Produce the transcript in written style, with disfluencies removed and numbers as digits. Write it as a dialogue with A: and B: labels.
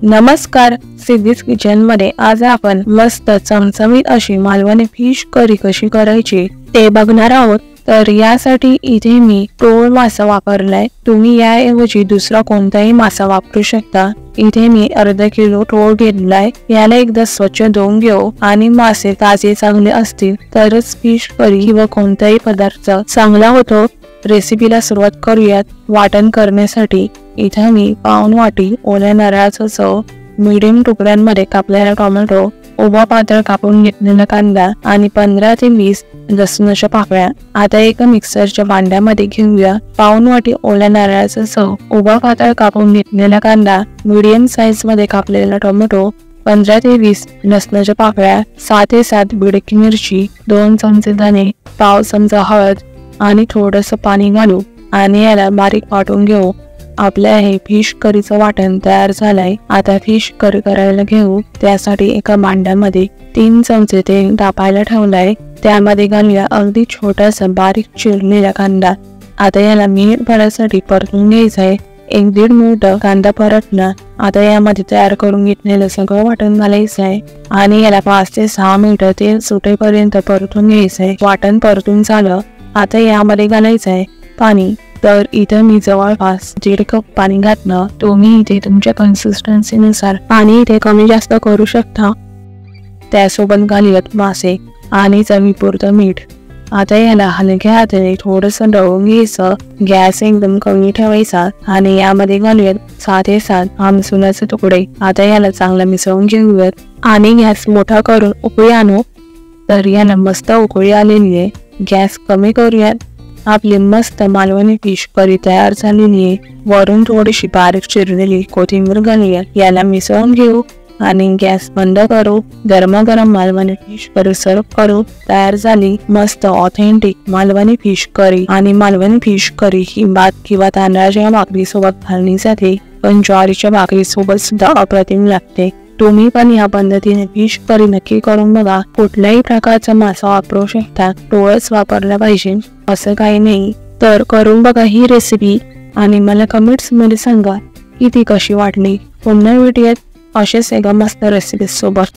A: नमस्कार, सिद्धीज किचन मध्ये आज आपण मस्त चमचमीत अशी मालवणी फिश करी कशी करायची ते बघणार आहोत। तर यासाठी इथे मी टोळ मासा वापरलाय। तुम्ही याऐवजी दुसरा कोणताही मासा वापरू शकता। इथे मी अर्धा किलो टोळ घेतलाय। याला एकदा स्वच्छ धुवून घेऊ आणि मासे ताजे चांगले असतील तरच फिश करी किंवा कोणताही पदार्थ चांगला होतो। रेसिपीला सुरुवात करूयात। वाटण करण्यासाठी इथे मी पाऊण वाटी ओल्या नारळाचा सव, मीडियम तुकड्यांमध्ये कापलेला टोमॅटो, उभा पातळ कापून घेतलेला कांदा आणि 15 ते 20 लसणाच्या पाकळ्या आता एका मिक्सरच्या भांड्यामध्ये घेऊया। पाऊण वाटी ओल्या नारळाचा सव, उभा पातळ कापून घेतलेला कांदा, मीडियम साईज मध्ये कापलेला टोमॅटो, 15 ते 20 लसणाच्या पाकळ्या, 6 ते 7 बेडकी मिरची, 2 चमचे धने, पाव चमचा हळद आणि थोडंसं पाणी घालू आणि याला बारीक वाटून घेऊ। आपल्या हे फिश करीचं वाटण तयार झालंय। आता फिश करी करायला घेऊ। त्यासाठी एका भांड्यामध्ये 3 चमचे तेल तापायला ठेवलंय। त्यामध्ये घालूया अगदी छोटासा बारीक चिरलेला कांदा। आता याला मिनिट भरासाठी परतून घ्यायचंय। 1-1.5 मिनिट कांदा परतला। आता यामध्ये तयार करून घेतलेलं सगळं वाटण घालायचंय आणि याला 5 ते 6 मिनिट तेल सुटेपर्यंत परतून घ्यायचंय। वाटण परतून झालं। आता यामध्ये घालायचंय पाणी। तर इथे मी जवळपास 1.5 कप पाणी घातलं। तुम्ही इथे तुमच्या कन्सिस्टन्सी नुसार पाणी इथे कमी जास्त करू शकता। त्यासोबत घालूयात मासे आणि चवीपुरतं मीठ। आता याला हलक्या हाताने थोडंसं ढवळून घ्यायचं। गॅस एकदम कमी ठेवायचा आणि यामध्ये घालूयात 6 ते 7 आमसुलाचे तुकडे। आता याला चांगलं मिसळून घेऊयात आणि गॅस मोठा करून उकळी आणू। तर याला मस्त उकळी आलेली आहे। गॅस कमी करूयात। आपली मस्त मालवणी फिश करी तयार झालेली आहे। वरून थोडीशी बारीक चिरलेली कोथिंबीर घालूयात। याला मिसळून घेऊ आणि गॅस बंद करू। गरमागरम मालवणी फिश करी सर्व करू। तयार झाली मस्त ऑथेंटिक मालवणी फिश करी। आणि मालवणी फिश करी ही भात किंवा तांदळाच्या भाकरी सोबत खाल्ली जाते, पण ज्वारीच्या भाकरी सोबत सुद्धा अप्रतिम लागते। तुम्ही पण या पद्धतीने फिश करी नक्की करून बघा। कुठल्याही प्रकारचा मासा वापरू शकता, टोळच वापरला पाहिजे असं काही नाही। तर करून बघा ही रेसिपी आणि मला कमेंट्स मध्ये सांगा की ती कशी वाटली। पुन्हा भेटूयात अशाच एका मस्त रेसिपी सोबत।